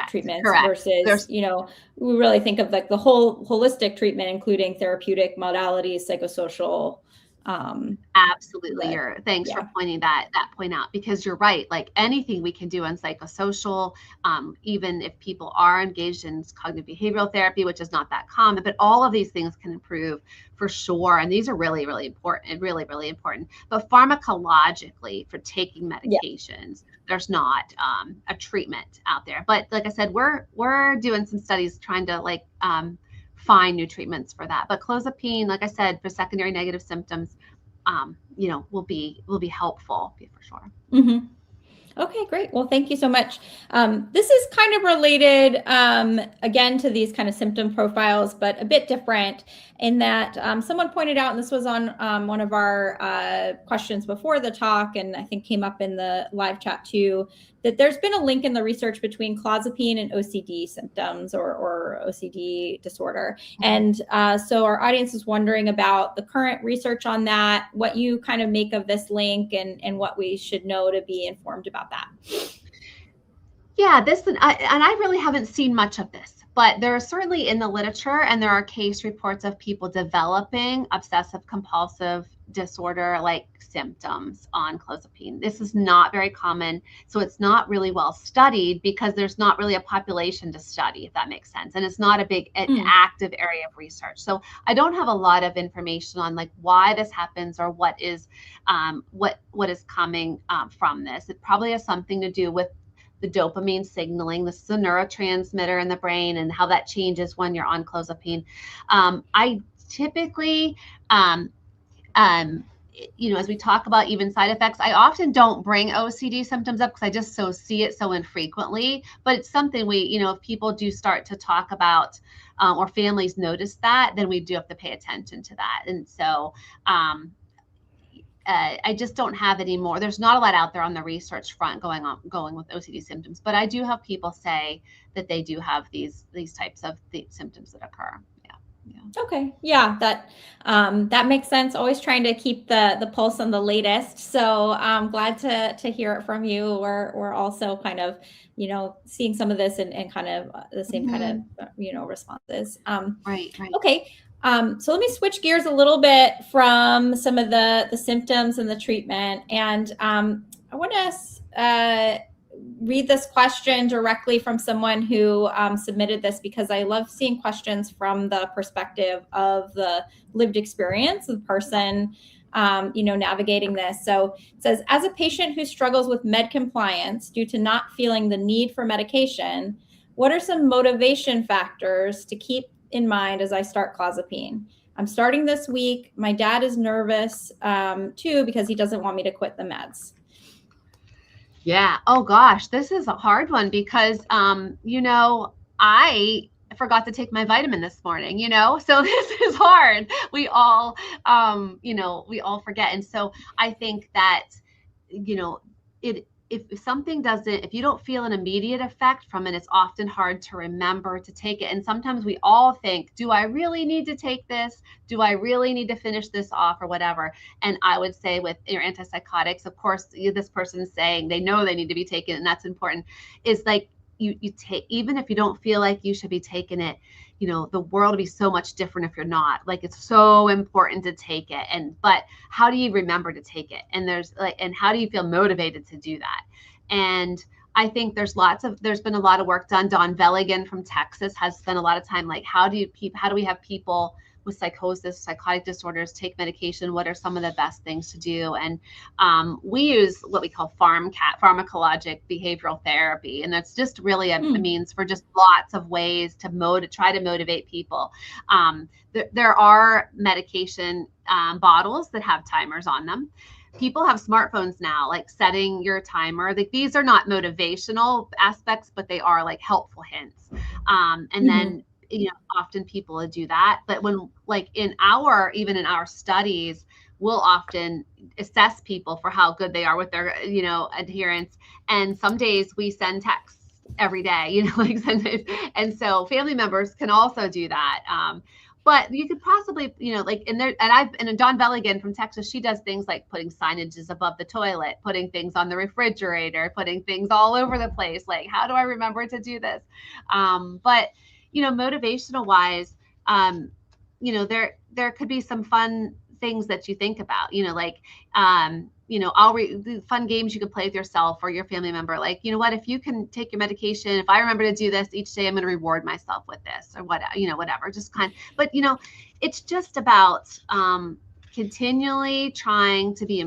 treatments versus, we really think of like the whole holistic treatment, including therapeutic modalities, psychosocial. Absolutely. Thanks for pointing that point out, because you're right. Like anything we can do on psychosocial, even if people are engaged in cognitive behavioral therapy, which is not that common, but all of these things can improve for sure. And these are really, really important, really, really important. But pharmacologically, for taking medications, there's not a treatment out there. But like I said, we're doing some studies trying to find new treatments for that. But clozapine, like I said, for secondary negative symptoms, will be helpful for sure. Okay, great. Well, thank you so much. This is kind of related, again, to these kind of symptom profiles, but a bit different in that someone pointed out, and this was on one of our questions before the talk, and I think came up in the live chat too, that there's been a link in the research between clozapine and OCD symptoms or OCD disorder. And so our audience is wondering about the current research on that, what you kind of make of this link, and what we should know to be informed about that. Yeah, I really haven't seen much of this, but there are certainly in the literature, and there are case reports of people developing obsessive compulsive disorder like symptoms on clozapine. This is not very common, so it's not really well studied because there's not really a population to study, if that makes sense, and it's not a big active area of research. So I don't have a lot of information on why this happens or what is coming from this. It probably has something to do with the dopamine signaling. This is a neurotransmitter in the brain and how that changes when you're on clozapine. I typically, as we talk about even side effects, I often don't bring OCD symptoms up because I just see it so infrequently. But it's something if people do start to talk about or families notice that, then we do have to pay attention to that. And so I just don't have any more. There's not a lot out there on the research front going with OCD symptoms, but I do have people say that they do have these types of the symptoms that occur. Yeah. Okay. Yeah, that makes sense. Always trying to keep the pulse on the latest. So I'm glad to hear it from you. We're also kind of, seeing some of this and kind of the same kind of, responses. Right. Okay. So let me switch gears a little bit from some of the symptoms and the treatment. And I want to read this question directly from someone who submitted this, because I love seeing questions from the perspective of the lived experience of the person, navigating this. So it says, as a patient who struggles with med compliance due to not feeling the need for medication, what are some motivation factors to keep in mind as I start Clozapine? I'm starting this week. My dad is nervous too, because he doesn't want me to quit the meds. Yeah. Oh gosh, this is a hard one because, I forgot to take my vitamin this morning, so this is hard. We all, we all forget. And so I think that, if something doesn't, if you don't feel an immediate effect from it, it's often hard to remember to take it. And sometimes we all think, do I really need to take this? Do I really need to finish this off or whatever? And I would say with your antipsychotics, of course, this person's saying they know they need to be taken, and that's important, is like you take, even if you don't feel like you should be taking it, the world will be so much different if you're not. Like, it's so important to take it. But how do you remember to take it? And and how do you feel motivated to do that? And I think there's been a lot of work done. Don Veligan from Texas has spent a lot of time, like, how do we have people with psychosis, psychotic disorders take medication? What are some of the best things to do? And we use what we call pharmacologic behavioral therapy. And that's just really a means for just lots of ways to try to motivate people. There are medication bottles that have timers on them. People have smartphones now, like setting your timer. Like, these are not motivational aspects, but they are like helpful hints. And then, often people do that. But when, like, even in our studies, we'll often assess people for how good they are with their, adherence. And some days we send texts every day, and so family members can also do that. But you could possibly, and Dawn Belligan from Texas, she does things like putting signages above the toilet, putting things on the refrigerator, putting things all over the place. Like, how do I remember to do this? But, motivational wise, there could be some fun things that you think about, fun games you could play with yourself or your family member. Like, if you can take your medication, if I remember to do this each day, I'm going to reward myself with this or whatever, just but it's just about, continually trying to be,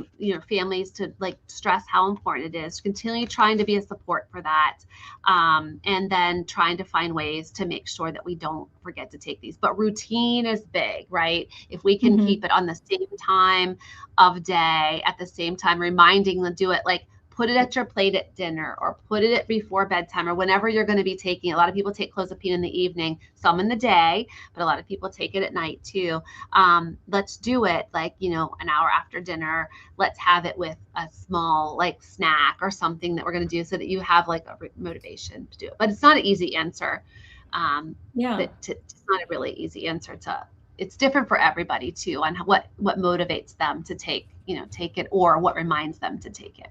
families to like stress how important it is, continually trying to be a support for that. And then trying to find ways to make sure that we don't forget to take these. But routine is big, right? If we can keep it on the same time of day, at the same time, reminding them to do it, like put it at your plate at dinner or put it at before bedtime or whenever you're going to be taking. A lot of people take Clozapine in the evening, some in the day, but a lot of people take it at night too. Let's do it like, an hour after dinner. Let's have it with a small like snack or something that we're going to do so that you have like a motivation to do it. But it's not an easy answer. It's not a really easy answer it's different for everybody too on what motivates them to take it or what reminds them to take it.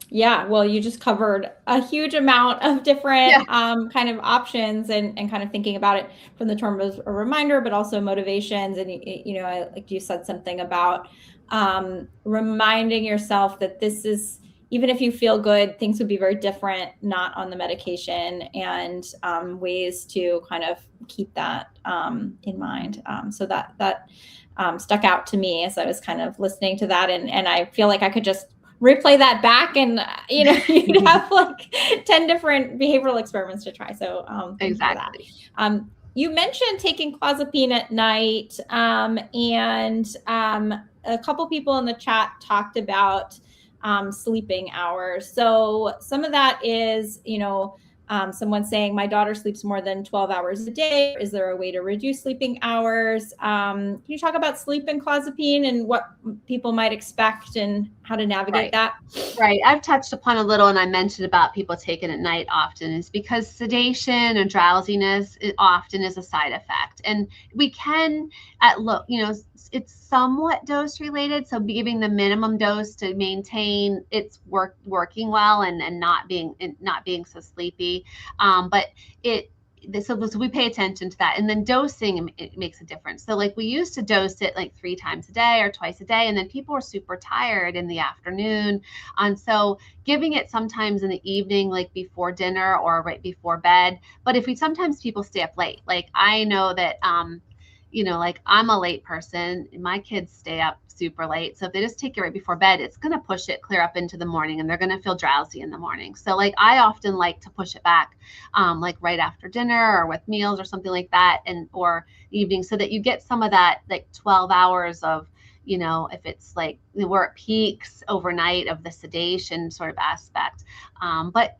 Yeah, well, you just covered a huge amount of different kind of options and kind of thinking about it from the term of a reminder, but also motivations. And, like you said something about reminding yourself that this is, even if you feel good, things would be very different, not on the medication, and ways to kind of keep that in mind. So that stuck out to me as I was kind of listening to that. And I feel like I could just replay that back and, you'd have like 10 different behavioral experiments to try. So exactly. You mentioned taking Clozapine at night, and a couple people in the chat talked about sleeping hours. So some of that is, someone saying my daughter sleeps more than 12 hours a day. Is there a way to reduce sleeping hours? Can you talk about sleep and Clozapine and what people might expect and how to navigate that? Right. I've touched upon a little, and I mentioned about people taking it at night often is because sedation and drowsiness often is a side effect. And we can it's somewhat dose related. So giving the minimum dose to maintain it's working well and not being so sleepy. So we pay attention to that. And then dosing, it makes a difference. So like we used to dose it like 3 times a day or twice a day. And then people were super tired in the afternoon. And so giving it sometimes in the evening, like before dinner or right before bed. But sometimes people stay up late. Like I know that, like I'm a late person, my kids stay up super late. So if they just take it right before bed, it's going to push it clear up into the morning and they're going to feel drowsy in the morning. So like I often like to push it back, like right after dinner or with meals or something like that, or evening, so that you get some of that like 12 hours of, if it's like where it peaks overnight of the sedation sort of aspect. But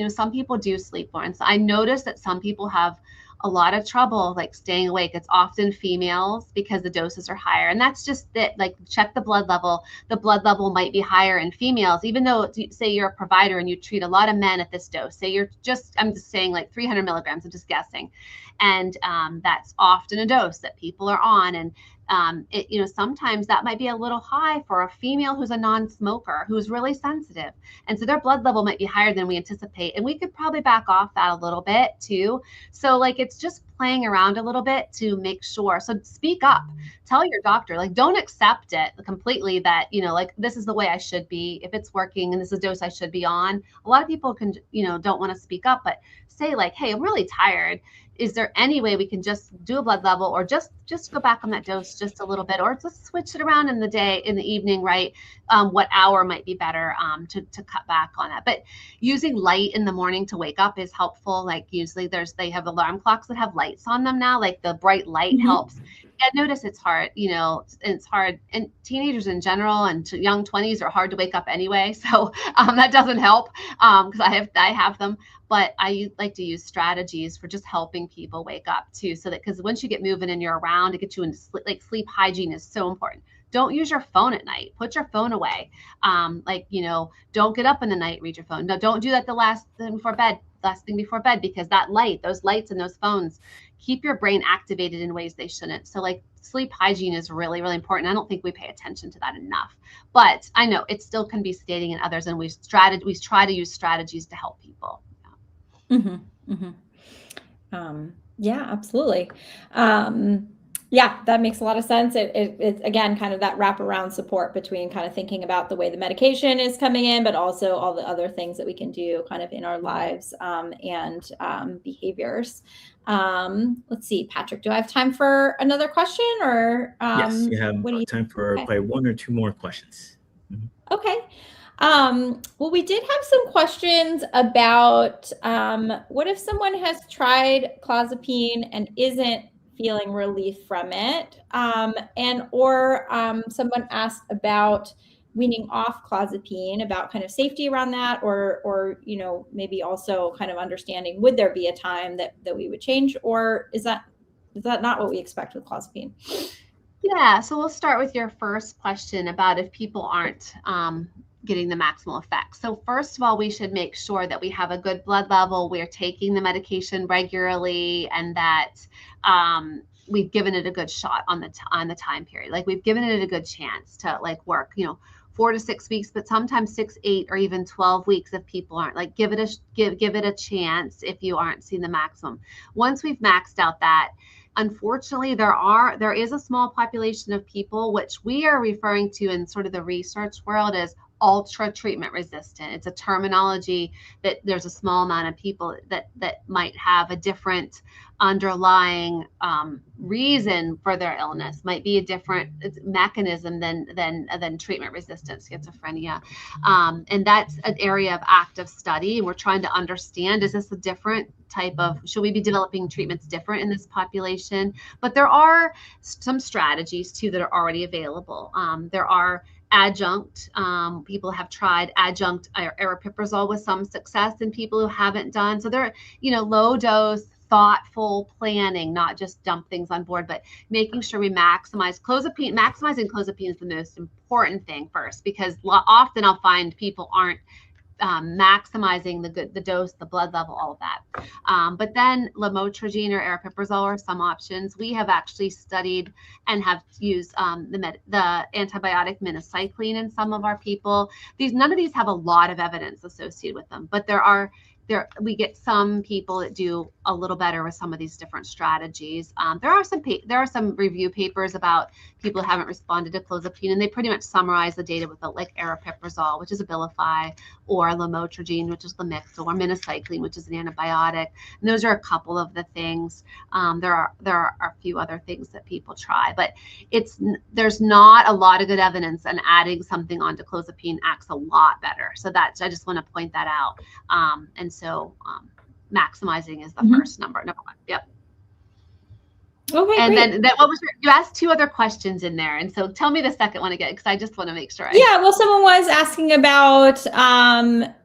some people do sleep more. And so I noticed that some people have a lot of trouble like staying awake. It's often females because the doses are higher. And that's just that, like, check the blood level. The blood level might be higher in females, even though, say you're a provider and you treat a lot of men at this dose. Say I'm just saying like 300 milligrams, I'm just guessing. And that's often a dose that people are on. And sometimes that might be a little high for a female who's a non-smoker, who's really sensitive. And so their blood level might be higher than we anticipate. And we could probably back off that a little bit too. So like, it's just playing around a little bit to make sure. So speak up, tell your doctor, like, don't accept it completely that, like, this is the way I should be. If it's working and this is a dose I should be on. A lot of people can, don't want to speak up, but say like, hey, I'm really tired. Is there any way we can just do a blood level, or just go back on that dose just a little bit, or just switch it around in the evening, right? What hour might be better to cut back on that. But using light in the morning to wake up is helpful. Like usually they have alarm clocks that have lights on them now, like the bright light helps. And notice it's hard, it's hard, and teenagers in general and to young 20s are hard to wake up anyway. So that doesn't help because I have them. But I like to use strategies for just helping people wake up too. So that, because once you get moving and you're around, to get you into sleep, like sleep hygiene is so important. Don't use your phone at night. Put your phone away. Don't get up in the night, read your phone. No, don't do that the last thing before bed, because those lights and those phones keep your brain activated in ways they shouldn't. So like sleep hygiene is really, really important. I don't think we pay attention to that enough, but I know it still can be stating in others, and we try to use strategies to help people. Yeah, absolutely. Yeah, that makes a lot of sense. It's again kind of that wraparound support between kind of thinking about the way the medication is coming in, but also all the other things that we can do kind of in our lives and behaviors. Let's see, Patrick, do I have time for another question, or yes, you have time for probably one or two more questions. Okay. Well, we did have some questions about what if someone has tried clozapine and isn't feeling relief from it, or someone asked about weaning off clozapine, about kind of safety around that, or maybe also kind of understanding, would there be a time that we would change, or is that not what we expect with clozapine? Yeah, so we'll start with your first question about if people aren't getting the maximal effect. So first of all, we should make sure that we have a good blood level, we're taking the medication regularly, and that we've given it a good shot on the time period. Like we've given it a good chance to like work, 4 to 6 weeks, but sometimes 6, 8, or even 12 weeks if people aren't. Like give it a chance if you aren't seeing the maximum. Once we've maxed out that, unfortunately, there is a small population of people, which we are referring to in sort of the research world as ultra treatment resistant. It's a terminology that there's a small amount of people that might have a different underlying reason for their illness, might be a different mechanism than treatment resistant schizophrenia. And that's an area of active study. And we're trying to understand, is this a different type of, should we be developing treatments different in this population? But there are some strategies too that are already available. There are adjunct, people have tried adjunct aripiprazole with some success in people who haven't done. So they're, low dose, thoughtful planning, not just dump things on board, but making sure we maximize clozapine. Maximizing clozapine is the most important thing first, because often I'll find people aren't maximizing the dose, the blood level, all of that. But then lamotrigine or aripiprazole are some options. We have actually studied and have used the antibiotic minocycline in some of our people. None of these have a lot of evidence associated with them, but there are we get some people that do a little better with some of these different strategies. There are some review papers about people who haven't responded to clozapine, and they pretty much summarize the data with like aripiprazole, which is Abilify, or lamotrigine, which is Lamictal, or minocycline, which is an antibiotic. And those are a couple of the things. There are a few other things that people try, but there's not a lot of good evidence, and adding something onto clozapine acts a lot better. So I just want to point that out. And so maximizing is the first number one. Yep. Okay, and great. then what was you asked 2 other questions in there, and so tell me the second one again, because I just want to make sure. Well, someone was asking about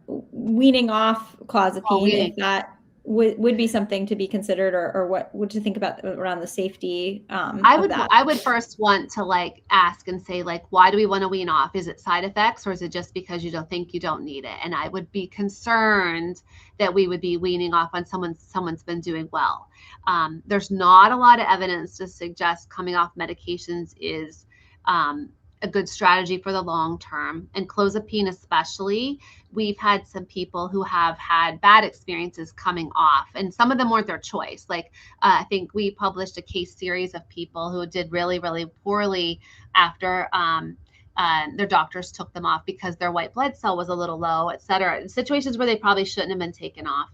weaning off clozapine. If that would be something to be considered, or what would you think about around the safety? I would first want to ask and say, why do we want to wean off? Is it side effects, or is it just because you don't need it? And I would be concerned that we would be weaning off on someone's been doing well. There's not a lot of evidence to suggest coming off medications is a good strategy for the long term, and clozapine especially. We've had some people who have had bad experiences coming off, and some of them weren't their choice. I think we published a case series of people who did really, really poorly after their doctors took them off because their white blood cell was a little low, et cetera. Situations where they probably shouldn't have been taken off.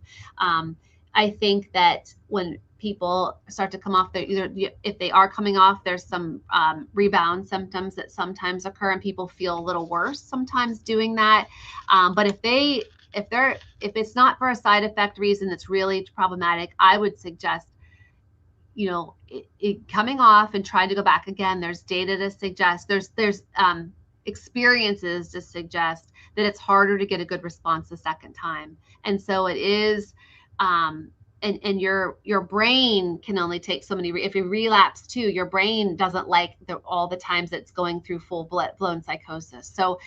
I think that when people start to come off, if they are coming off, there's some rebound symptoms that sometimes occur, and people feel a little worse sometimes doing that. But if it's not for a side effect reason that's really problematic, I would suggest, coming off and trying to go back again. There's data to suggest, there's experiences to suggest that it's harder to get a good response the second time. And so it is, and your brain can only take so many, if you relapse too, your brain doesn't like all the times it's going through full blown psychosis. So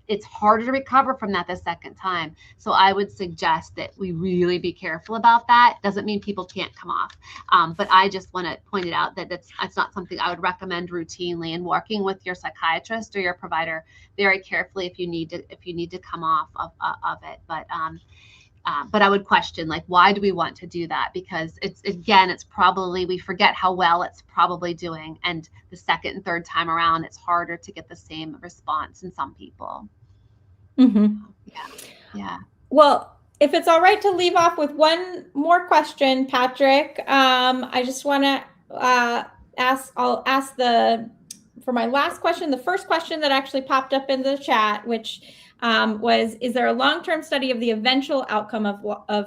it's harder to recover from that the second time. So I would suggest that we really be careful about that. Doesn't mean people can't come off. But I just want to point it out that it's not something I would recommend routinely, and working with your psychiatrist or your provider very carefully if you need to come off of it. But I would question, why do we want to do that? Because it's probably, we forget how well it's probably doing. And the second and third time around, it's harder to get the same response in some people. Mm-hmm. Yeah. Well, if it's all right to leave off with one more question, Patrick, I just want to I'll ask for my last question, the first question that actually popped up in the chat, which was, is there a long-term study of the eventual outcome of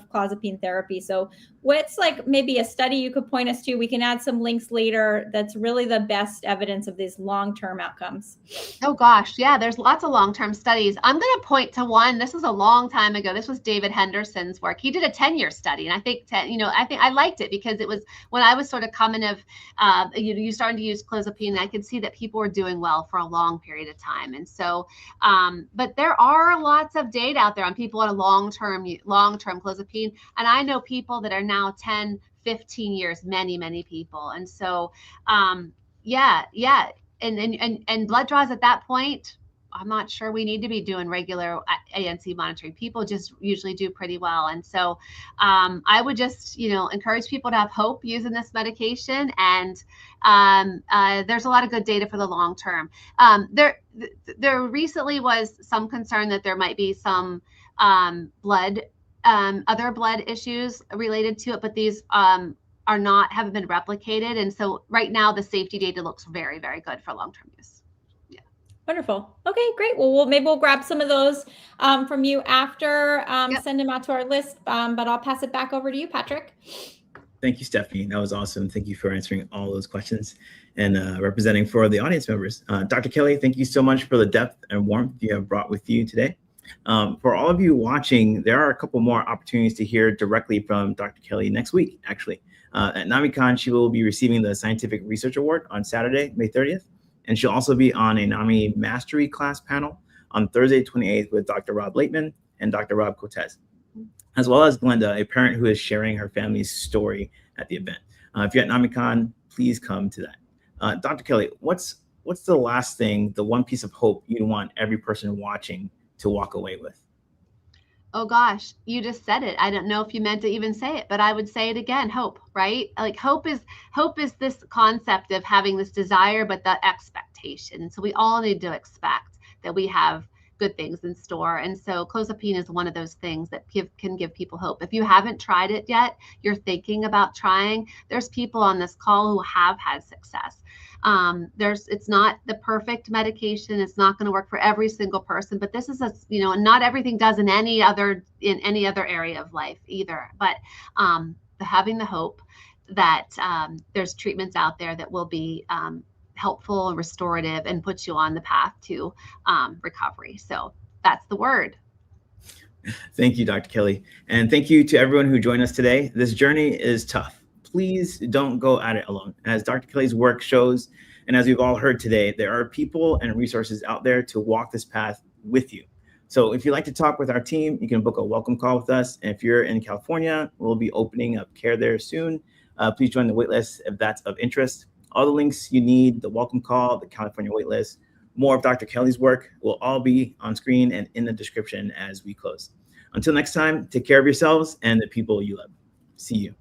clozapine therapy? So what's maybe a study you could point us to? We can add some links later. That's really the best evidence of these long-term outcomes. Oh gosh, yeah, there's lots of long-term studies. I'm going to point to one. This was a long time ago. This was David Henderson's work. He did a 10-year study, and I think I liked it because it was when I was sort of coming of you starting to use clozapine, and I could see that people were doing well for a long period of time. And so, but there are lots of data out there on people on a long-term clozapine, and I know people that are now 10, 15 years, many people. And so, and blood draws at that point, I'm not sure we need to be doing regular ANC monitoring. People just usually do pretty well. And so I would just, encourage people to have hope using this medication. And there's a lot of good data for the long term. There recently was some concern that there might be some other blood issues related to it, but these haven't been replicated. And so right now the safety data looks very, very good for long-term use. Yeah. Wonderful. Okay, great. Well, maybe we'll grab some of those from you after, send them out to our list, but I'll pass it back over to you, Patrick. Thank you, Stephanie. That was awesome. Thank you for answering all those questions and representing for the audience members. Dr. Kelly, thank you so much for the depth and warmth you have brought with you today. For all of you watching, there are a couple more opportunities to hear directly from Dr. Kelly next week, actually. At NAMICon, she will be receiving the Scientific Research Award on Saturday, May 30th. And she'll also be on a NAMI Mastery class panel on Thursday, 28th with Dr. Rob Laitman and Dr. Rob Cortez, as well as Glenda, a parent who is sharing her family's story at the event. If you're at NAMICon, please come to that. Dr. Kelly, what's the last thing, the one piece of hope you want every person watching to walk away with? oh gosh, you just said it. I don't know if you meant to even say it, but I would say it again. Hope, right? Like hope is this concept of having this desire, but the expectation. So we all need to expect that we have good things in store. And so clozapine is one of those things that can give people hope. If you haven't tried it yet, you're thinking about trying, there's people on this call who have had success. It's not the perfect medication. It's not going to work for every single person, but this is not everything does in any other area of life either. But having the hope that there's treatments out there that will be helpful and restorative and put you on the path to recovery. So that's the word. Thank you, Dr. Kelly. And thank you to everyone who joined us today. This journey is tough. Please don't go at it alone. As Dr. Kelly's work shows, and as we've all heard today, there are people and resources out there to walk this path with you. So if you'd like to talk with our team, you can book a welcome call with us. And if you're in California, we'll be opening up care there soon. Please join the waitlist if that's of interest. All the links you need, the welcome call, the California waitlist, more of Dr. Kelly's work will all be on screen and in the description as we close. Until next time, take care of yourselves and the people you love. See you.